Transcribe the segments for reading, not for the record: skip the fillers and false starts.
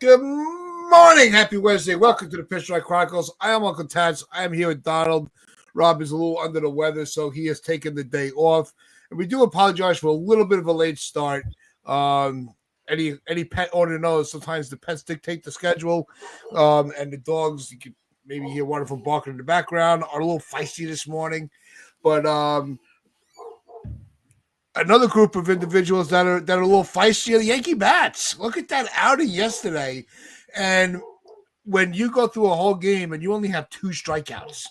Good morning. Happy Wednesday. Welcome to the Pitch Strike Chronicles. I am Uncle Tats. I am here with Donald. Rob is a little under the weather, so he has taken the day off. And we do apologize for a little bit of a late start. Any pet owner knows sometimes the pets dictate the schedule. And the dogs, you can maybe hear one of them barking in the background, are a little feisty this morning. But another group of individuals that are a little feisty are the Yankee bats. Look at that outing yesterday. And when you go through a whole game and you only have 2 strikeouts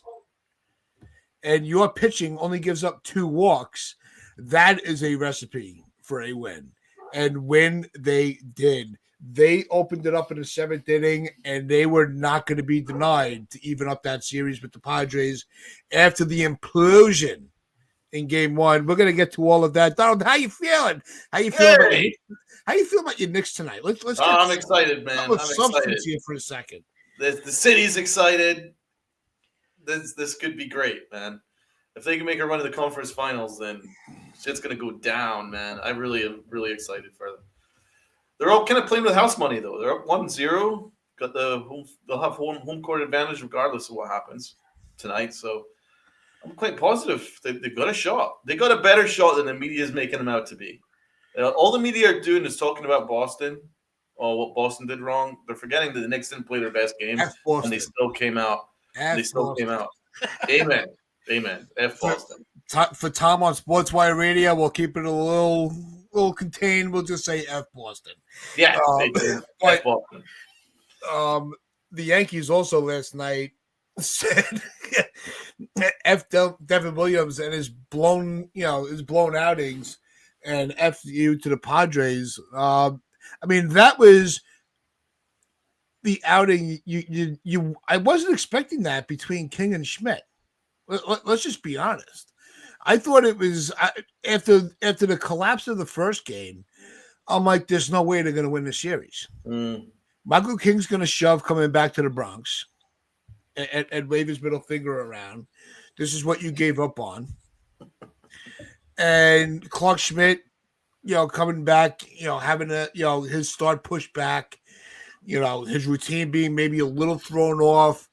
and your pitching only gives up 2 walks, that is a recipe for a win. And when they did, they opened it up in the 7th inning, and they were not going to be denied to even up that series with the Padres after the implosion in Game 1. We're going to get to all of that. Donald, how you feeling? How you feel about your Knicks tonight? Let's get I'm excited, man. I'm excited here for a second. The city's excited. This could be great, man. If they can make a run to the conference finals, then shit's gonna go down, man. I really am really excited for them. They're all kind of playing with house money, though. They're up 1-0. They'll have home court advantage regardless of what happens tonight. So I'm quite positive they've got a shot. They got a better shot than the media is making them out to be. All the media are doing is talking about Boston or what Boston did wrong. They're forgetting that the Knicks didn't play their best game, and they still came out. Amen. Amen. F Boston. For Tom on Sportswire Radio, we'll keep it a little contained. We'll just say F Boston. Yeah, F Boston. The Yankees also last night said F Devin Williams and his blown outings, and F you to the Padres. That was the outing. I wasn't expecting that between King and Schmidt. Let's just be honest. I thought it was after the collapse of the first game. I'm like, there's no way they're going to win the series. Michael King's going to shove coming back to the Bronx and wave his middle finger around. This is what you gave up on. And Clark Schmidt, coming back, having his start pushed back, his routine being maybe a little thrown off.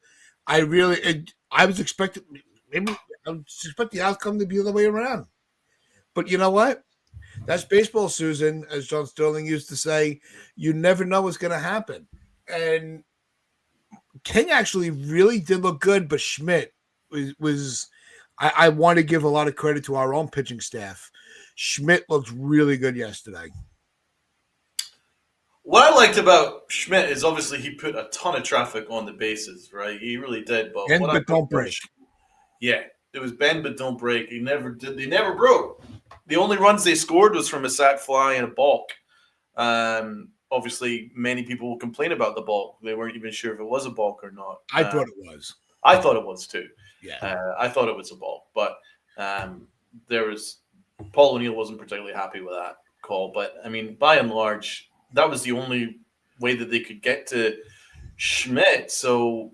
I was expecting the outcome to be the other way around. But you know what? That's baseball, Susan, as John Sterling used to say. You never know what's going to happen. And King actually really did look good, but Schmidt was I want to give a lot of credit to our own pitching staff. Schmidt looked really good yesterday. What I liked about Schmidt is obviously he put a ton of traffic on the bases, right? He really did. But don't break. Yeah, it was bend but don't break. They never broke. The only runs they scored was from a sac fly and a balk. Obviously, many people will complain about the balk. They weren't even sure if it was a balk or not. I thought it was. I thought it was too. Yeah, I thought it was a balk, but there was Paul O'Neill wasn't particularly happy with that call. But I mean, by and large, that was the only way that they could get to Schmidt. So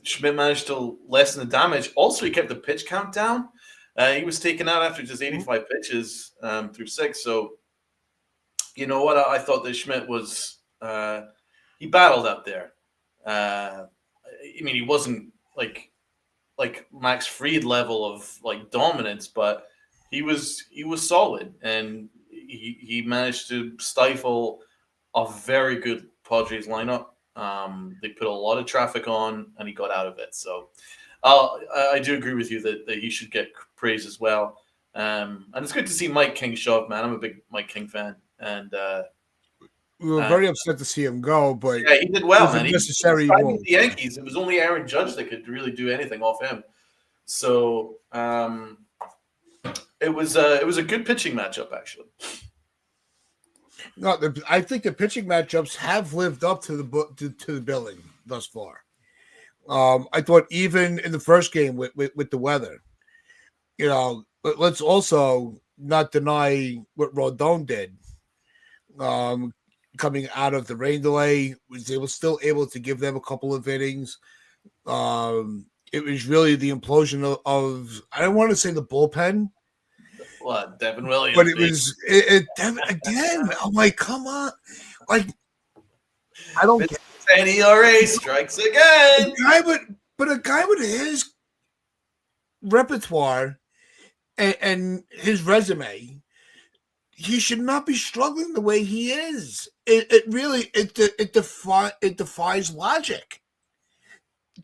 Schmidt managed to lessen the damage. Also, he kept the pitch count down. He was taken out after just 85 pitches through 6. So, you know what? I thought that Schmidt was he battled out there. He wasn't like Max Fried level of like dominance, but he was solid, and he managed to stifle a very good Padres lineup. They put a lot of traffic on, and he got out of it. So I do agree with you that he should get praise as well. And it's good to see Mike King shove, man. I'm a big Mike King fan, and we were very upset to see him go. But yeah, he did well, man. Necessary move. The Yankees. It was only Aaron Judge that could really do anything off him. So it was a good pitching matchup, actually. No, I think the pitching matchups have lived up to the billing thus far. I thought even in the first game with the weather, let's also not deny what Rodon did. Coming out of the rain delay, was still able to give them a couple of innings. It was really the implosion of I don't want to say the bullpen. What, Devin Williams? But it was Devin again. I'm like, come on. Like, I don't get it. and ERA strikes again. A guy with his repertoire and his resume, he should not be struggling the way he is. It really it defies logic.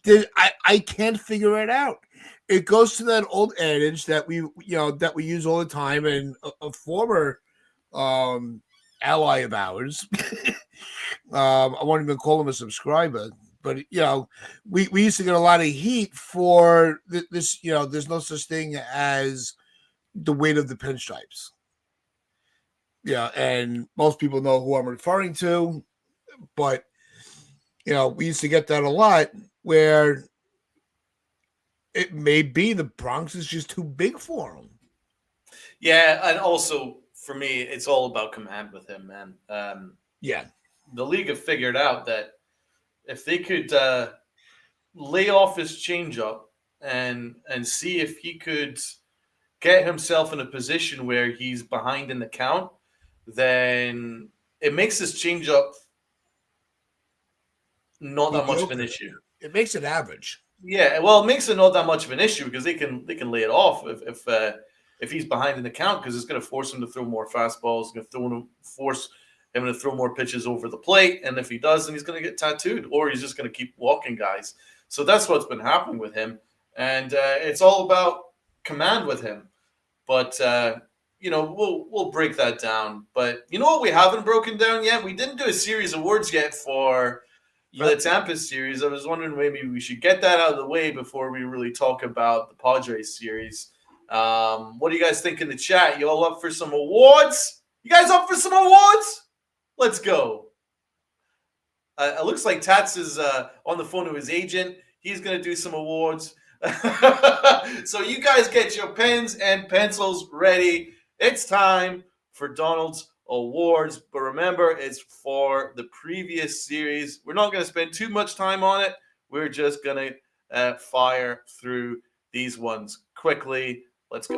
I can't figure it out. It goes to that old adage that we use all the time, and a former ally of ours. I won't even call him a subscriber, but we used to get a lot of heat for this. There's no such thing as the weight of the pinstripes. Yeah, and most people know who I'm referring to, but we used to get that a lot where it may be the Bronx is just too big for him. Yeah, and also for me, it's all about command with him, man. Yeah, the league have figured out that if they could lay off his changeup and see if he could get himself in a position where he's behind in the count, then it makes his changeup not that much of an issue. It makes it average. Yeah, well, it makes it not that much of an issue because they can lay it off if he's behind in the count, because it's going to force him to throw more fastballs. It's going to force him to throw more pitches over the plate, and if he does, then he's going to get tattooed, or he's just going to keep walking guys. So that's what's been happening with him, and it's all about command with him. But we'll break that down. But you know what we haven't broken down yet? We didn't do a series of words yet for the Tampa series. I was wondering maybe we should get that out of the way before we really talk about the Padres series. What do you guys think in the chat? You all up for some awards? You guys up for some awards? Let's go. It looks like Tats is on the phone to his agent. He's going to do some awards. So you guys get your pens and pencils ready. It's time for Donald's awards. But remember, it's for the previous series. We're not going to spend too much time on it. We're just going to fire through these ones quickly. Let's go.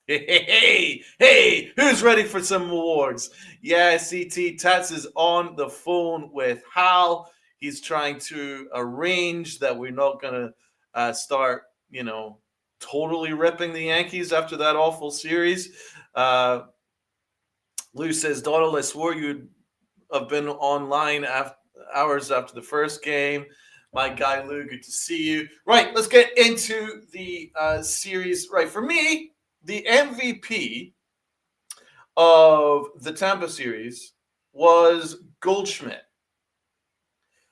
Hey, who's ready for some awards? Yeah, CT Tats is on the phone with Hal. He's trying to arrange that we're not going to start, totally ripping the Yankees after that awful series. Lou says, Donald, I swore you'd have been online hours after the first game. My guy, Lou, good to see you. Right, let's get into the series. Right, for me, the MVP of the Tampa series was Goldschmidt.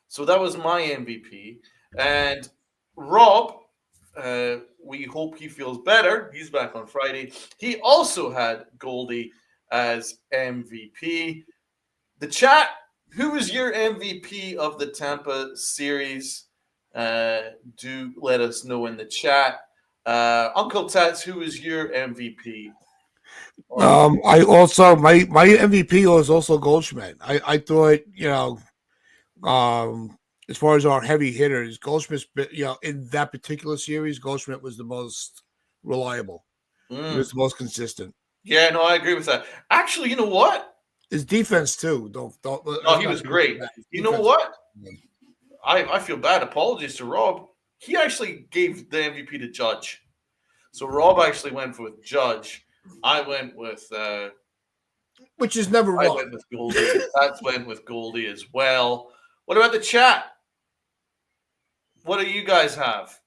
So that was my MVP. And Rob, we hope he feels better. He's back on Friday. He also had Goldie as MVP. The chat, who was your MVP of the Tampa series? Do let us know in the chat. Uncle Tats, who is your MVP? I also my MVP was also Goldschmidt. I thought as far as our heavy hitters, Goldschmidt, in that particular series, Goldschmidt was the most reliable. He was the most consistent. Yeah, no, I agree with that. Actually, you know what? His defense too. Don't. Oh, he was great. You know what? I feel bad. Apologies to Rob. He actually gave the MVP to Judge. So Rob actually went with Judge. I went with which is never wrong. I went with Goldie. Tats went with Goldie as well. What about the chat? What do you guys have?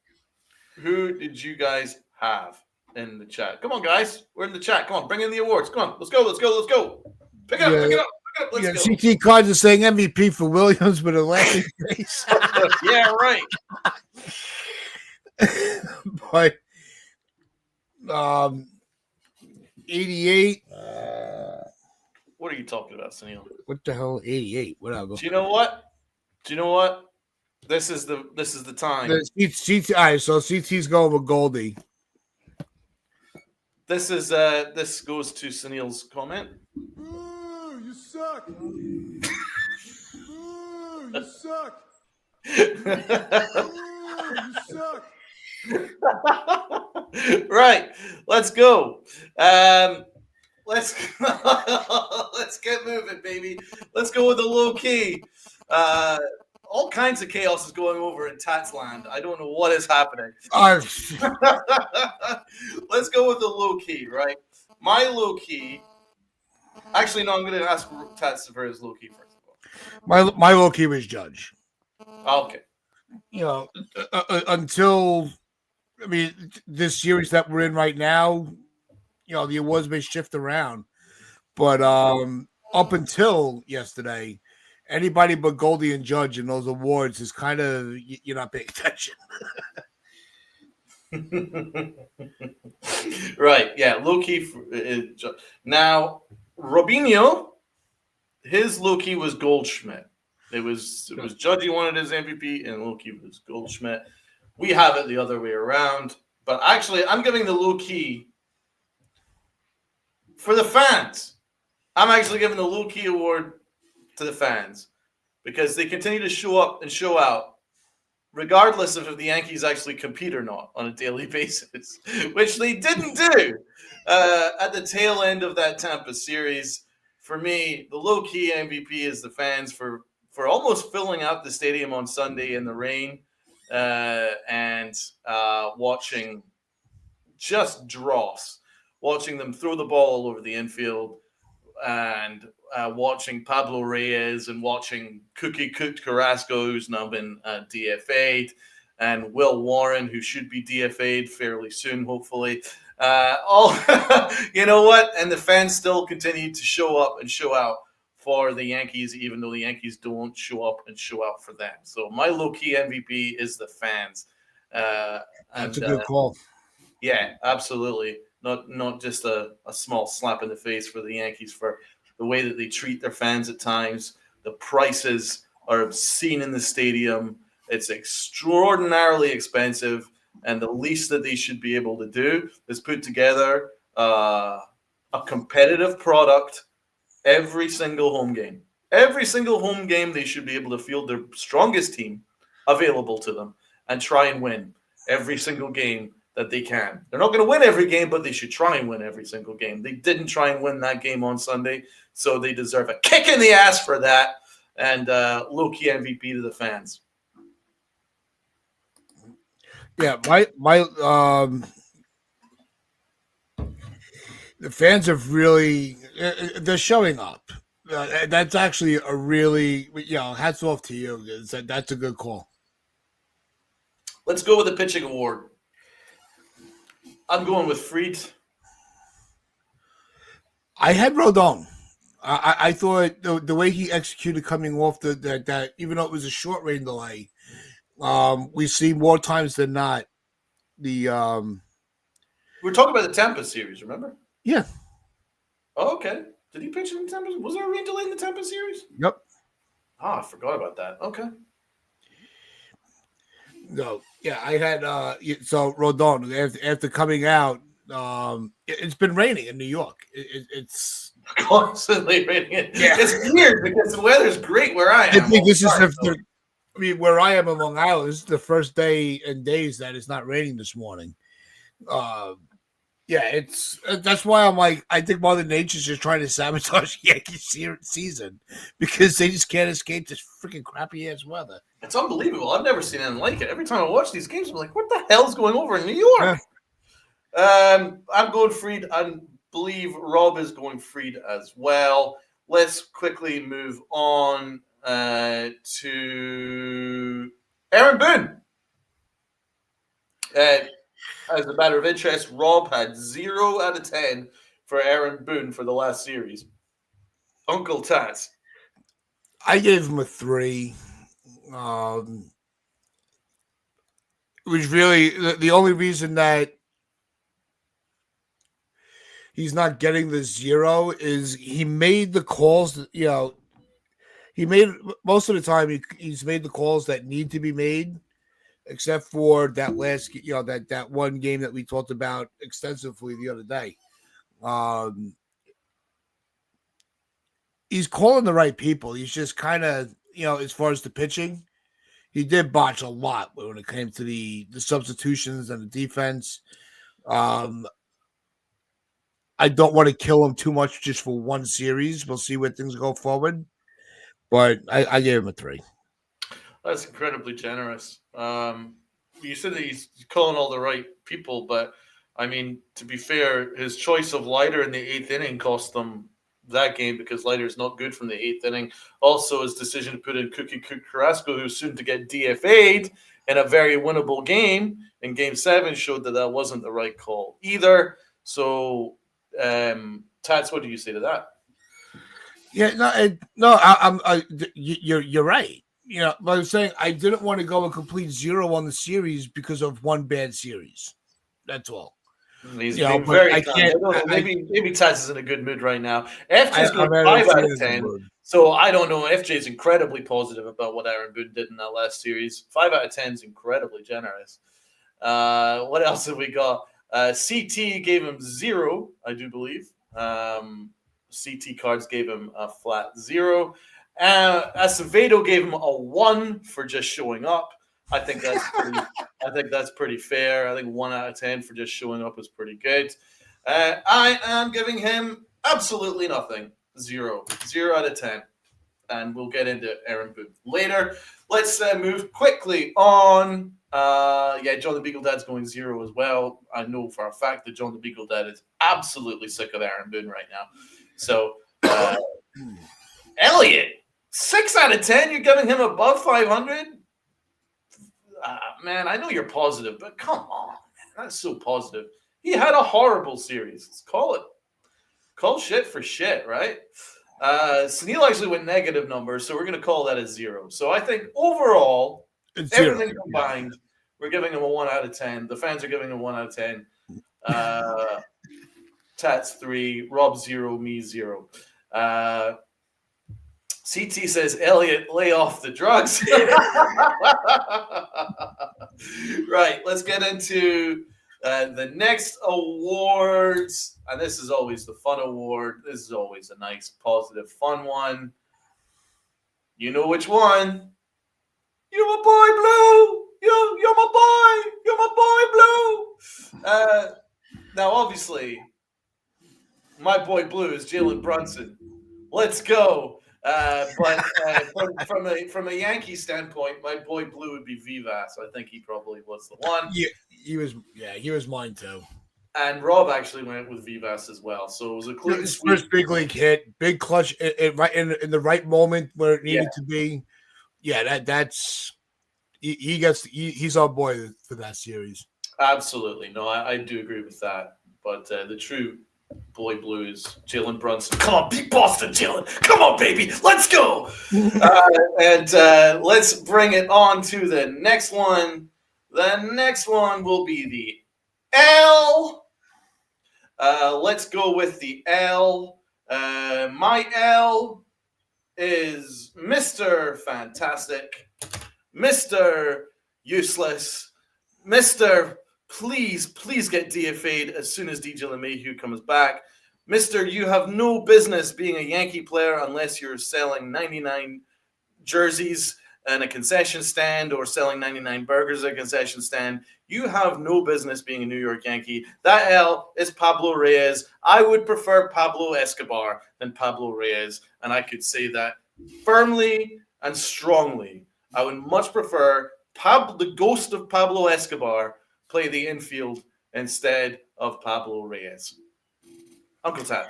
Who did you guys have in the chat? Come on, guys. We're in the chat. Come on, bring in the awards. Come on, let's go. Pick it up. Let's go. CT Cards is saying MVP for Williams with a laughing face. Yeah, right. But 88. What are you talking about, Sunil? What the hell? 88. Whatever. Do you know what? This is the time. CT. All right, so CT's going with Goldie. This goes to Sunil's comment. Ooh, you suck. Ooh, you suck. Ooh, you suck. Right, let's go. let's get moving, baby. Let's go with the low key. All kinds of chaos is going over in Tatsland. I don't know what is happening. Let's go with the low key, right? My low key. Actually, no. I'm going to ask Tats for his low key first of My low key was Judge. all. Okay. Until this series that we're in right now, the awards may shift around, but up until yesterday, anybody but Goldie and Judge in those awards is kind of you're not paying attention. Right. Yeah. Low key. Now, Robinho, his low key was Goldschmidt. It was Judgy wanted his MVP, and low key was Goldschmidt. We have it the other way around, but actually, I'm giving the low key for the fans. I'm actually giving the low key award to the fans because they continue to show up and show out, regardless of if the Yankees actually compete or not on a daily basis, which they didn't do at the tail end of that Tampa series. For me, the low-key MVP is the fans for almost filling out the stadium on Sunday in the rain and watching just dross, watching them throw the ball all over the infield and watching Pablo Reyes and watching cookie-cooked Carrasco, who's now been DFA'd, and Will Warren, who should be DFA'd fairly soon, hopefully. You know what? And the fans still continue to show up and show out for the Yankees, even though the Yankees don't show up and show out for them. So my low-key MVP is the fans. That's a good call. Yeah, absolutely. Not just a small slap in the face for the Yankees for the way that they treat their fans at times. The prices are obscene in the stadium. It's extraordinarily expensive. And the least that they should be able to do is put together a competitive product every single home game. Every single home game, they should be able to field their strongest team available to them and try and win every single game that they can. They're not going to win every game, but they should try and win every single game. They didn't try and win that game on Sunday, so they deserve a kick in the ass for that. And low-key MVP to the fans. Yeah, the fans have really they're showing up. That's actually a really hats off to you. That's a good call. Let's go with the pitching award. I'm going with Fried. I had Rodon. I thought the way he executed coming off that even though it was a short rain delay, we see more times than not We're talking about the Tampa series, remember? Yeah. Oh, okay. Did he pitch in the Tampa? Was there a rain delay in the Tampa series? Yep. Oh, I forgot about that. Okay. No, yeah, I had so Rodon after coming out. It's been raining in New York. It's constantly raining. Yeah. It's weird because the weather's great where I am. I think this is where I am in Long Island. This is the first day in days that it's not raining this morning. Yeah, that's why I'm like, I think Mother Nature's just trying to sabotage Yankees season because they just can't escape this freaking crappy ass weather. It's unbelievable. I've never seen anything like it. Every time I watch these games, I'm like, what the hell's going over in New York? Yeah. I'm going Fried. I believe Rob is going Fried as well. Let's quickly move on to Aaron Boone. As a matter of interest, Rob had 0 out of 10 for Aaron Boone for the last series. Uncle Taz. I gave him a 3. It was really the only reason that he's not getting the 0 is he made the calls. He made most of the time he's made the calls that need to be made. Except for that last, that one game that we talked about extensively the other day. He's calling the right people. He's just kind of, as far as the pitching, he did botch a lot when it came to the substitutions and the defense. I I don't want to kill him too much just for one series. We'll see where things go forward. But I gave him a 3. That's incredibly generous. You said that he's calling all the right people, but I mean, to be fair, his choice of Leiter in the 8th inning cost them that game because Leiter's not good from the 8th inning. Also, his decision to put in Cookie Carrasco, who's soon to get DFA'd in a very winnable game in Game 7, showed that that wasn't the right call either. So, Tats, what do you say to that? Yeah, you're right. You know, but I'm saying I didn't want to go a complete 0 on the series because of one bad series. That's all. He's You know, been but very I kind. can't. Maybe Taz is in a good mood right now. FJ's I'm going at 5 out FJ of in the 10. mood. So I don't know. FJ's incredibly positive about what Aaron Boone did in that last series. 5 out of 10 is incredibly generous. What else have we got? CT gave him 0, I do believe. CT Cards gave him a flat 0. Acevedo gave him a 1 for just showing up. I think that's pretty fair. I think 1 out of 10 for just showing up is pretty good. I am giving him absolutely nothing. 0 out of 10. And we'll get into Aaron Boone later. Let's move quickly on. John the Beagle Dad's going 0 as well. I know for a fact that John the Beagle Dad is absolutely sick of Aaron Boone right now. So, Elliot, 6 out of 10. You're giving him above 500? Man, I know you're positive, but come on, man. That's so positive. He had a horrible series. Let's call it. Call shit for shit, right? Sunil actually went negative numbers, so we're going to call that a 0. So I think overall, It's everything 0. combined, we're giving him a 1 out of 10. The fans are giving him 1 out of 10. Tats 3, Rob 0, me 0. CT says, Elliot, lay off the drugs. Right, let's get into the next awards. And this is always the fun award. This is always a nice, positive, fun one. You know which one. You're my boy, Blue. You're my boy. You're my boy, Blue. Now, obviously, my boy Blue is Jalen Brunson. Let's go. But from a Yankee standpoint, my boy Blue would be Vivas. I think he probably was the one. Yeah, he was mine too. And Rob actually went with Vivas as well. So it was a clean His sweep. first big league hit, big clutch, right in the right moment where it needed to be. Yeah, that's he's our boy for that series. Absolutely. No, I do agree with that. But the true boy Blue is Jalen Brunson. Come on, beat Boston, Jalen. Come on, baby. Let's go. And let's bring it on to the next one. The next one will be the L. Let's go with the L. My L is Mr. Fantastic, Mr. Useless, Mr. Please get DFA'd as soon as DJ LeMahieu comes back. Mr. You have no business being a Yankee player unless you're selling 99 jerseys in a concession stand or selling 99 burgers at a concession stand. You have no business being a New York Yankee. That L is Pablo Reyes. I would prefer Pablo Escobar than Pablo Reyes, and I could say that firmly and strongly. I would much prefer the ghost of Pablo Escobar play the infield instead of Pablo Reyes. Uncle Tad.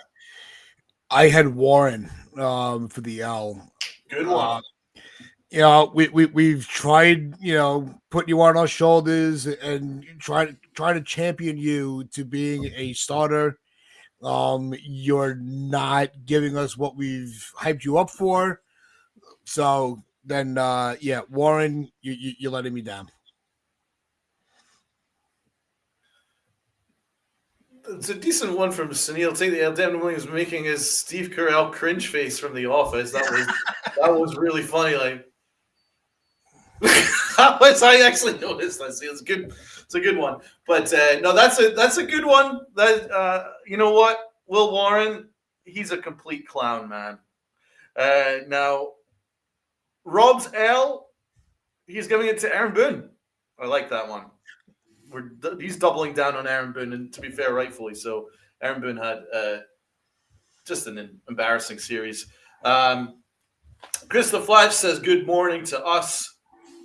I had Warren for the L. Good one. We've tried, putting you on our shoulders and try to champion you to being a starter. You're not giving us what we've hyped you up for. So then, Warren, you're letting me down. It's a decent one from Sunil. Take the L. Devin Williams making his Steve Carell cringe face from The Office. That was really funny. Like, I actually noticed that. See, it's good. It's a good one. But no, that's a good one. That you know what, Will Warren, he's a complete clown, man. Now, Rob's L, he's giving it to Aaron Boone. I like that one. He's doubling down on Aaron Boone, and to be fair, rightfully so. Aaron Boone had just an embarrassing series. Chris the Flash says, good morning to us.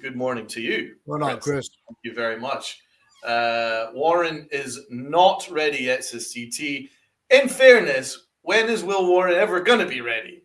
Good morning to you. Well, not Chris. Thank you very much. Warren is not ready yet, says CT. In fairness, when is Will Warren ever going to be ready?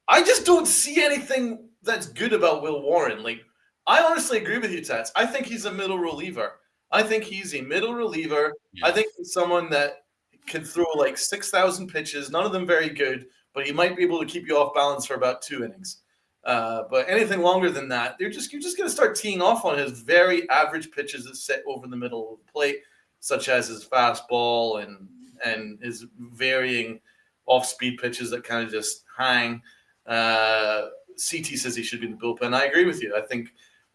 I just don't see anything that's good about Will Warren. Like, I honestly agree with you, Tats. I think he's a middle reliever. I think he's a middle reliever. Yeah. I think he's someone that can throw like 6,000 pitches, none of them very good, but he might be able to keep you off balance for about 2 innings. But anything longer than that, you're just going to start teeing off on his very average pitches that sit over the middle of the plate, such as his fastball and his varying off-speed pitches that kind of just hang. CT says he should be in the bullpen. I agree with you. I think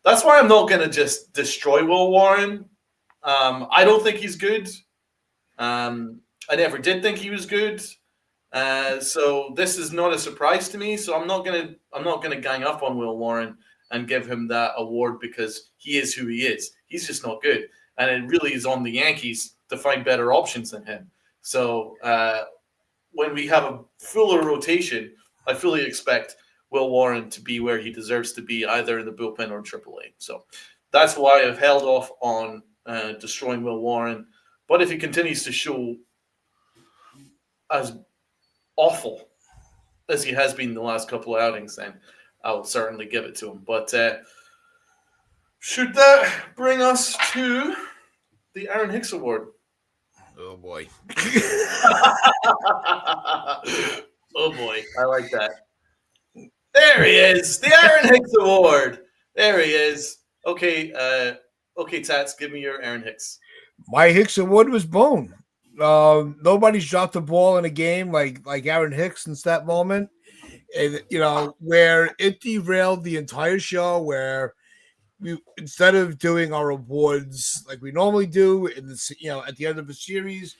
that's why I'm not going to just destroy Will Warren. I don't think he's good. I never did think he was good. So this is not a surprise to me. So I'm not gonna gang up on Will Warren and give him that award because he is who he is. He's just not good, and it really is on the Yankees to find better options than him. So when we have a fuller rotation, I fully expect Will Warren to be where he deserves to be, either in the bullpen or AAA. So that's why I've held off on destroying Will Warren. But if he continues to show as awful as he has been the last couple of outings, then I'll certainly give it to him. But should that bring us to the Aaron Hicks Award? Oh boy. Oh boy, I like that. There he is, the Aaron Hicks Award. There he is. Okay, Tats, give me your Aaron Hicks. My Hicks Award was Bone. Nobody's dropped the ball in a game like Aaron Hicks since that moment. And where it derailed the entire show, where we, instead of doing our awards like we normally do in the at the end of the series,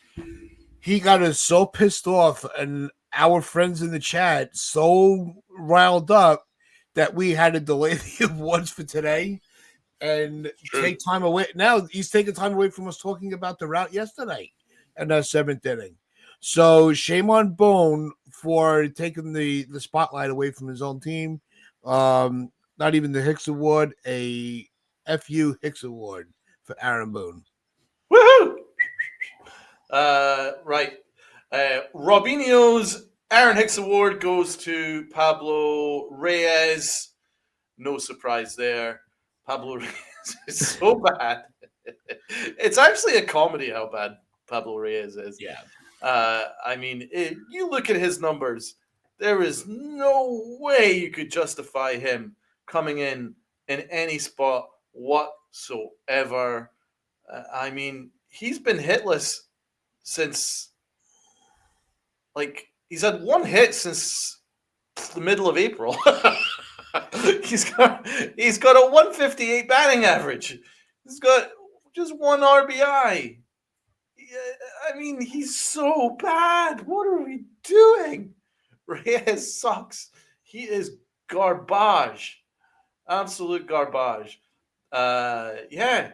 he got us so pissed off and our friends in the chat so riled up that we had to delay the awards for today and take time away. Now he's taking time away from us talking about the Rout yesterday and that 7th inning. So shame on Bone for taking the spotlight away from his own team. Not even the Hicks Award, a FU Hicks Award for Aaron Boone. Woohoo! Right. Robinho's Aaron Hicks Award goes to Pablo Reyes. No surprise there. Pablo Reyes is so bad. It's actually a comedy how bad Pablo Reyes is. Yeah. I mean, you look at his numbers, there is no way you could justify him coming in any spot whatsoever. I mean, he's been hitless since, he's had one hit since the middle of April. He's got a 158 batting average. He's got just one RBI. I mean, he's so bad. What are we doing? Reyes sucks. He is garbage. Absolute garbage. Yeah.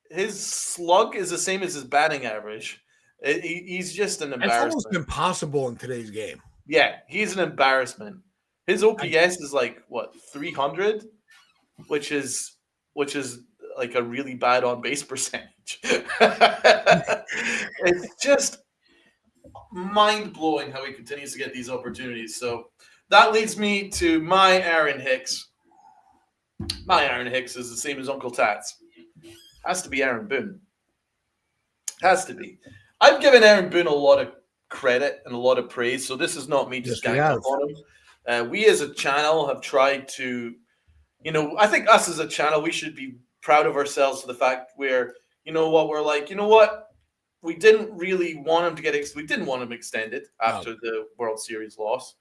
His slug is the same as his batting average. He's just an embarrassment. It's almost impossible in today's game. Yeah, he's an embarrassment. His OPS is 300, which is like a really bad on base percentage. It's just mind blowing how he continues to get these opportunities. So that leads me to my Aaron Hicks. My Aaron Hicks is the same as Uncle Tats. Has to be Aaron Boone. Has to be. I've given Aaron Boone a lot of credit and a lot of praise, so this is not me just ganging up on him. We as a channel have tried to, I think us as a channel, we should be proud of ourselves for the fact where, we didn't really want him to we didn't want him extended after the World Series loss.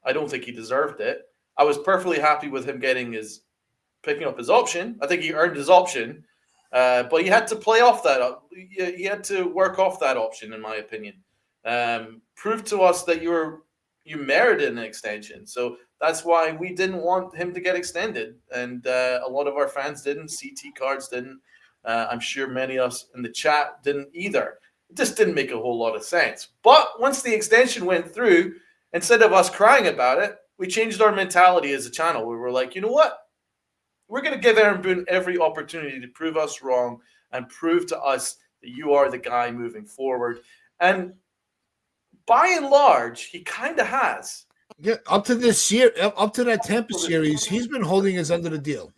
I don't think he deserved it. I was perfectly happy with him picking up his option. I think he earned his option, but he had to play off that. He had to work off that option, in my opinion. Prove to us that you merited an extension. So that's why we didn't want him to get extended. And a lot of our fans didn't. CT Cards didn't. I'm sure many of us in the chat didn't either. It just didn't make a whole lot of sense. But once the extension went through, instead of us crying about it, we changed our mentality as a channel. We were like, you know what? We're going to give Aaron Boone every opportunity to prove us wrong and prove to us that you are the guy moving forward. And by and large, he kind of has. Yeah, up to this year, up to that Tampa series, he's been holding his end of the deal.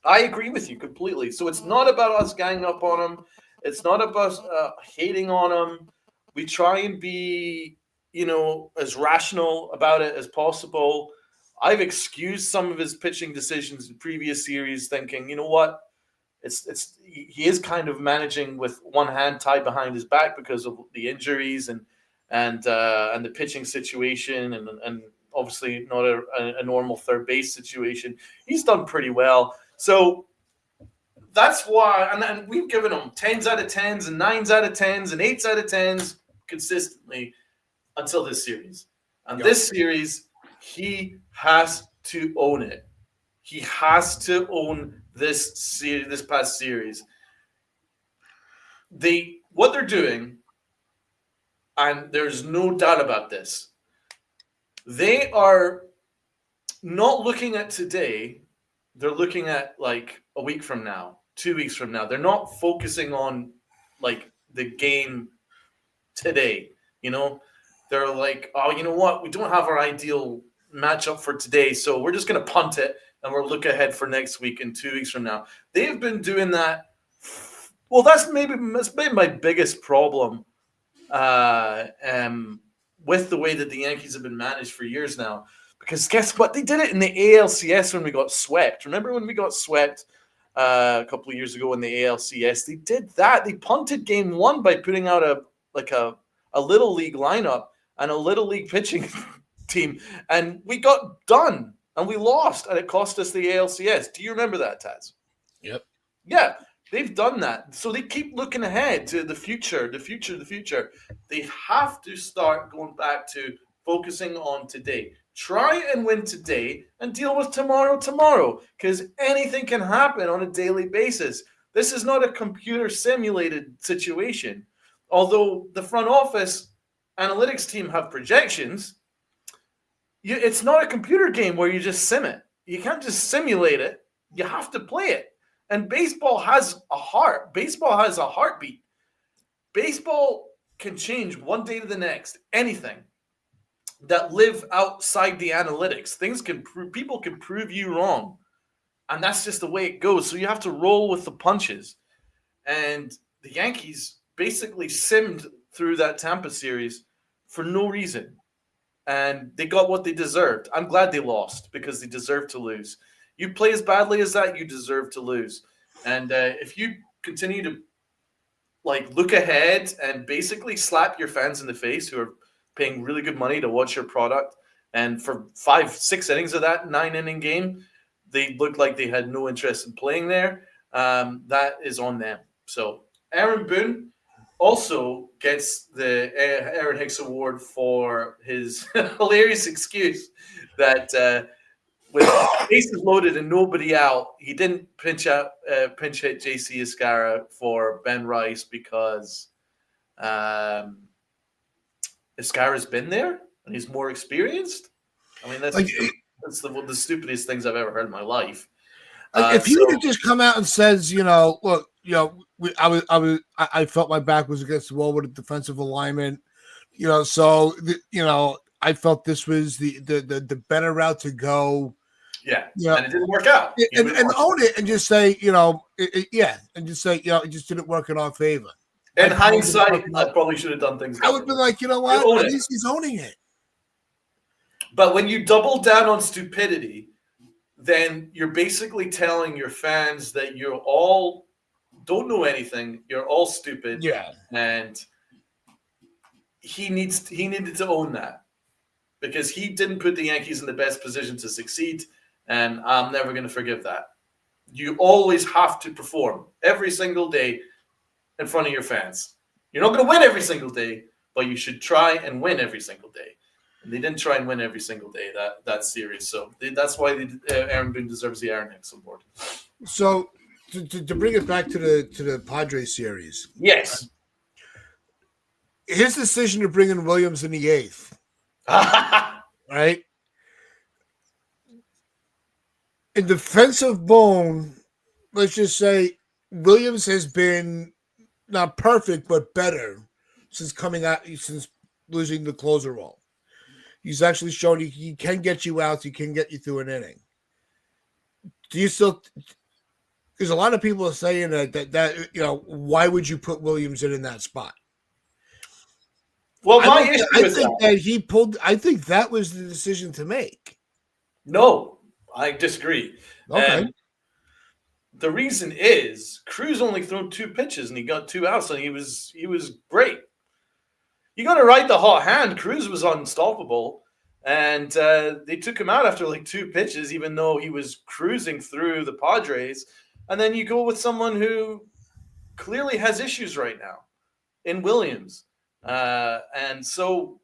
I agree with you completely. So it's not about us ganging up on him. It's not about hating on him. We try and be, as rational about it as possible. I've excused some of his pitching decisions in previous series, thinking, you know what, he is kind of managing with one hand tied behind his back because of the injuries and the pitching situation and obviously not a normal third base situation. He's done pretty well. So that's why, and we've given him 10s out of 10s and 9s out of 10s and 8s out of 10s consistently until this series. And this series, he has to own it. He has to own this past series. What they're doing, and there's no doubt about this, they are not looking at today. They're looking at like a week from now, 2 weeks from now. They're not focusing on like the game today. They're like, oh, you know what? We don't have our ideal matchup for today, so we're just going to punt it and we'll look ahead for next week and 2 weeks from now. They've been doing that. Well, that's maybe my biggest problem with the way that the Yankees have been managed for years now. Because guess what? They did it in the ALCS when we got swept. Remember when we got swept a couple of years ago in the ALCS? They did that. They punted game one by putting out a little league lineup and a little league pitching team. And we got done and we lost and it cost us the ALCS. Do you remember that, Taz? Yep. Yeah, they've done that. So they keep looking ahead to the future. They have to start going back to focusing on today. Try and win today and deal with tomorrow, because anything can happen on a daily basis. This is not a computer simulated situation. Although the front office analytics team have projections, it's not a computer game where you just sim it. You can't just simulate it. You have to play it. And baseball has a heart. Baseball has a heartbeat. Baseball can change one day to the next. Anything that live outside the analytics. People can prove you wrong. And that's just the way it goes. So you have to roll with the punches. And the Yankees basically simmed through that Tampa series for no reason. And they got what they deserved. I'm glad they lost because they deserved to lose. You play as badly as that, you deserve to lose. And if you continue to look ahead and basically slap your fans in the face who are paying really good money to watch your product, and for 5-6 innings of that 9-inning game, they looked like they had no interest in playing there. That is on them. So Aaron Boone also gets the Aaron Hicks Award for his hilarious excuse that with bases loaded and nobody out, he didn't pinch hit JC Escara for Ben Rice because Escara's been there and he's more experienced. I mean, that's the stupidest things I've ever heard in my life. If he would have just come out and says, look, I felt my back was against the wall with a defensive alignment, so I felt this was the better route to go. Yeah, and it didn't work out. And own it and just say, and just say, it just didn't work in our favor. In hindsight, I probably should have done things. I would have been like, you know what? At least he's owning it. But when you double down on stupidity, then you're basically telling your fans that you're all don't know anything. You're all stupid. Yeah. And he needed to own that because he didn't put the Yankees in the best position to succeed. And I'm never going to forgive that. You always have to perform every single day in front of your fans. You're not going to win every single day, but you should try and win every single day. And they didn't try and win every single day that series. So that's why Aaron Boone deserves the Aaron Hicks Award. So to bring it back to the Padres series. Yes. his decision to bring in Williams in the 8th, right? In defensive bone, let's just say Williams has been not perfect, but better since losing the closer role. He's actually shown he can get you out, he can get you through an inning. Do you still? Because a lot of people are saying that why would you put Williams in that spot? Well, my I issue is think that he pulled. I think that was the decision to make. no, I disagree. Okay. And the reason is Cruz only threw 2 pitches and he got 2 outs, and he was great. You got to ride the hot hand. Cruz was unstoppable, and they took him out after like 2 pitches, even though he was cruising through the Padres. And then you go with someone who clearly has issues right now in Williams. And so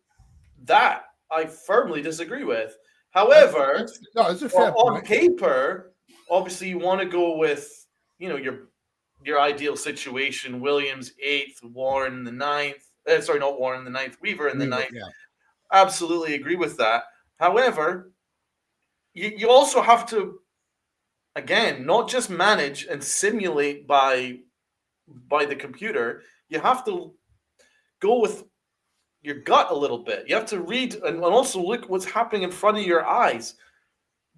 that I firmly disagree with. However, it's a fair on point. paper, obviously you want to go with, your ideal situation. Williams 8th, Warren in the 9th. Sorry, not Warren in the 9th, Weaver in the 9th. Yeah. Absolutely agree with that. However, you also have to, again, not just manage and simulate by the computer. You have to go with your gut a little bit. You have to read and also look what's happening in front of your eyes.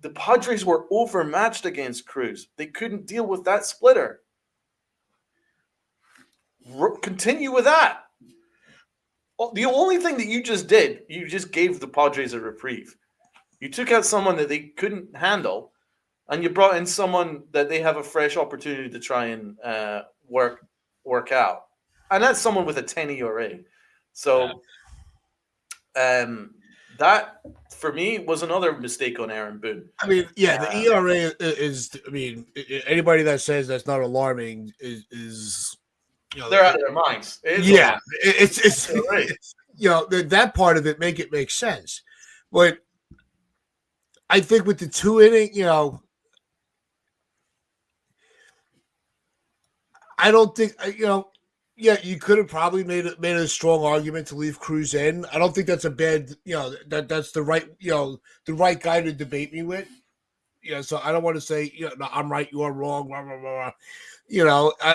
The Padres were overmatched against Cruz. They couldn't deal with that splitter. Continue with that. The only thing that you just did, you just gave the Padres a reprieve. You took out someone that they couldn't handle, and you brought in someone that they have a fresh opportunity to try and work out. And that's someone with a 10 ERA. So that, for me, was another mistake on Aaron Boone. I mean, yeah, the ERA is. I mean, anybody that says that's not alarming is they're out of their minds. It's that part of it make sense, but I think with the 2 inning, I don't think Yeah, you could have probably made a strong argument to leave Cruz in. I don't think that's a bad, that's the right, the right guy to debate me with. So I don't want to say, no, I'm right, you're wrong, blah, blah, blah.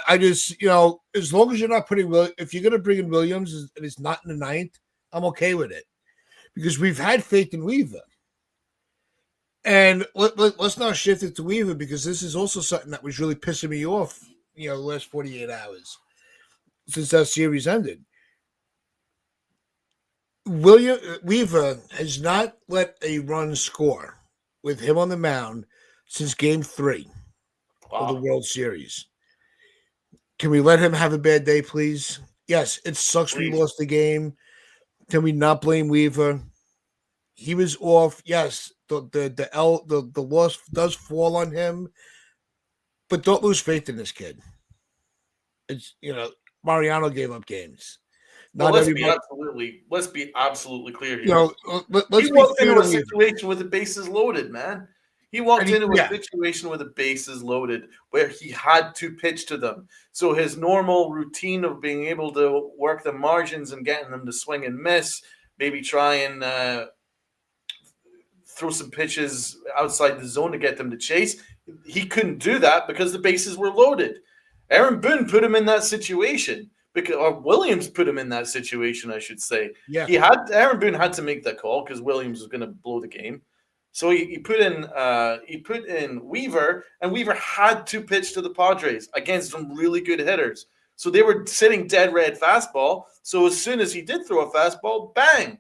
I just, as long as you're not putting, if you're going to bring in Williams and it's not in the 9th, I'm okay with it because we've had faith in Weaver. And let's not shift it to Weaver because this is also something that was really pissing me off, the last 48 hours. Since that series ended, Weaver has not let a run score with him on the mound since Game 3 of the World Series. Can we let him have a bad day, please? Yes, it sucks we lost the game. Can we not blame Weaver? He was off. Yes, the loss does fall on him, but don't lose faith in this kid. It's Mariano gave up games. Let's be absolutely clear here. Let's he walked into a situation with the bases loaded, man. He walked into a situation with the bases loaded where he had to pitch to them. So his normal routine of being able to work the margins and getting them to swing and miss, maybe try and throw some pitches outside the zone to get them to chase, he couldn't do that because the bases were loaded. Aaron Boone put him in that situation or Williams put him in that situation, I should say. Yeah, Aaron Boone had to make that call because Williams was going to blow the game. So he put in Weaver, and Weaver had to pitch to the Padres against some really good hitters. So they were sitting dead red fastball. So as soon as he did throw a fastball, bang,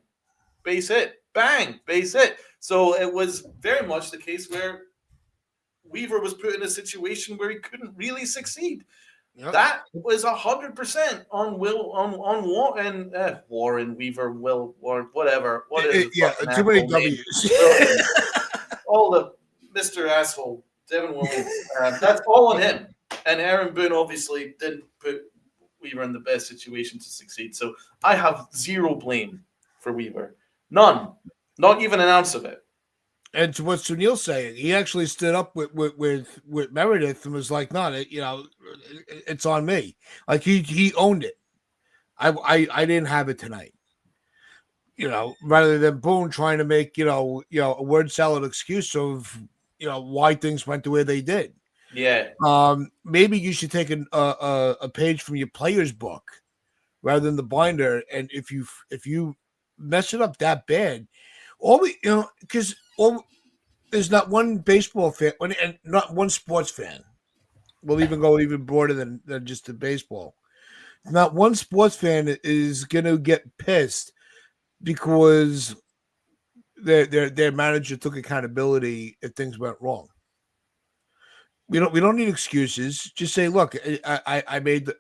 base hit, bang, base hit. So it was very much the case where Weaver was put in a situation where he couldn't really succeed. Yep. That was 100% on Warren, Weaver, Warren, whatever. What is it? Too many W's. All the Mr. Asshole, Devin Williams. That's all on him. And Aaron Boone obviously didn't put Weaver in the best situation to succeed. So I have zero blame for Weaver. None. Not even an ounce of it. And to what Sunil's saying, he actually stood up with Meredith and was like, "No, it's on me." Like he owned it. I didn't have it tonight. Rather than Boone trying to make a word salad excuse of why things went the way they did. Yeah. Maybe you should take a page from your player's book rather than the binder. And if you mess it up that bad, because there's not one baseball fan and not one sports fan. We'll even go even broader than just the baseball. Not one sports fan is gonna get pissed because their manager took accountability if things went wrong. We don't need excuses. Just say, look, I made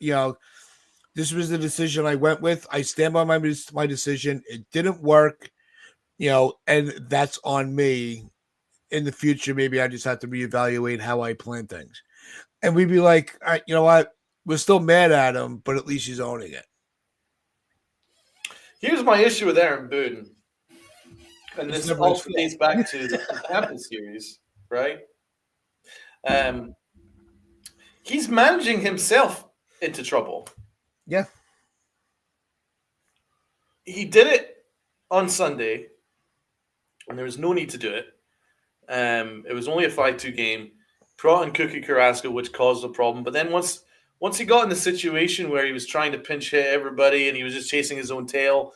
this was the decision I went with. I stand by my decision. It didn't work, and that's on me. In the future, maybe I just have to reevaluate how I plan things. And we'd be like, all right, you know what? We're still mad at him, but at least he's owning it. Here's my issue with Aaron Boone. And It's this never his also fault. dates back to the Tampa series, right? He's managing himself into trouble. Yeah. He did it on Sunday, and there was no need to do it. It was only a 5-2 game. Brought in Cookie Carrasco, which caused a problem. But then once he got in the situation where he was trying to pinch hit everybody and he was just chasing his own tail,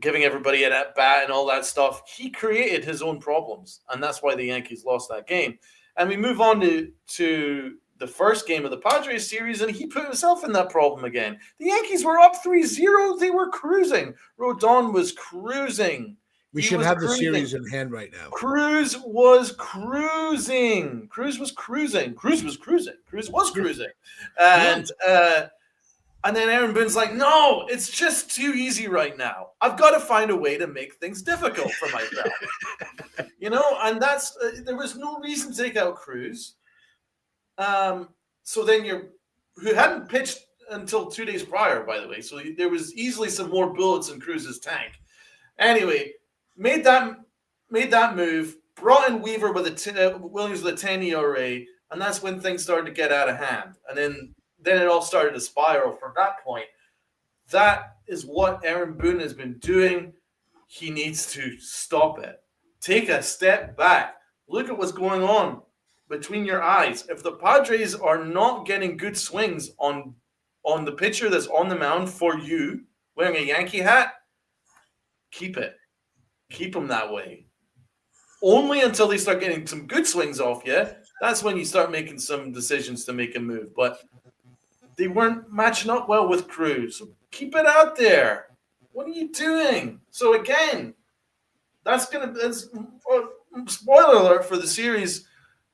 giving everybody an at bat and all that stuff, he created his own problems, and that's why the Yankees lost that game. And we move on to the first game of the Padres series, and he put himself in that problem again. The Yankees were up 3-0. They were cruising. Rodon was cruising. We should have the series in hand right now. Cruz was cruising. Cruz was cruising. And then Aaron Boone's like, no, it's just too easy right now. I've got to find a way to make things difficult for myself. And that's there was no reason to take out Cruz. So then who hadn't pitched until 2 days prior, by the way. So there was easily some more bullets in Cruz's tank. Anyway, made that move, brought in Weaver Williams with a 10 ERA, and that's when things started to get out of hand. And then it all started to spiral from that point. That is what Aaron Boone has been doing. He needs to stop it. Take a step back. Look at what's going on between your eyes. If the Padres are not getting good swings on the pitcher that's on the mound for you, wearing a Yankee hat, keep it. Keep them that way. Only until they start getting some good swings off you, that's when you start making some decisions to make a move. But they weren't matching up well with Cruz. So keep it out there. What are you doing? So again, that's spoiler alert for the series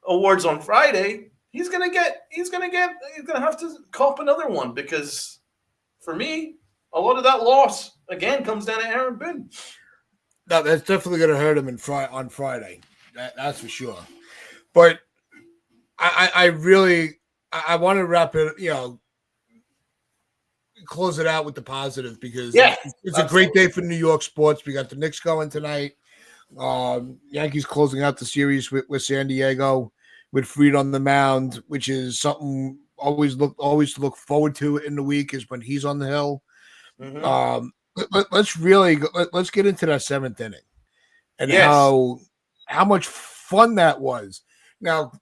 awards on Friday. He's gonna have to cop another one, because for me, a lot of that loss again comes down to Aaron Boone. No, that's definitely going to hurt him on Friday. That's for sure. But I really want to wrap it, close it out with the positive, because it's a great day for New York sports. We got the Knicks going tonight. Yankees closing out the series with San Diego with Fried on the mound, which is something always to look forward to in the week, is when he's on the hill. Mm-hmm. Let's get into that seventh inning and how much fun that was. Now,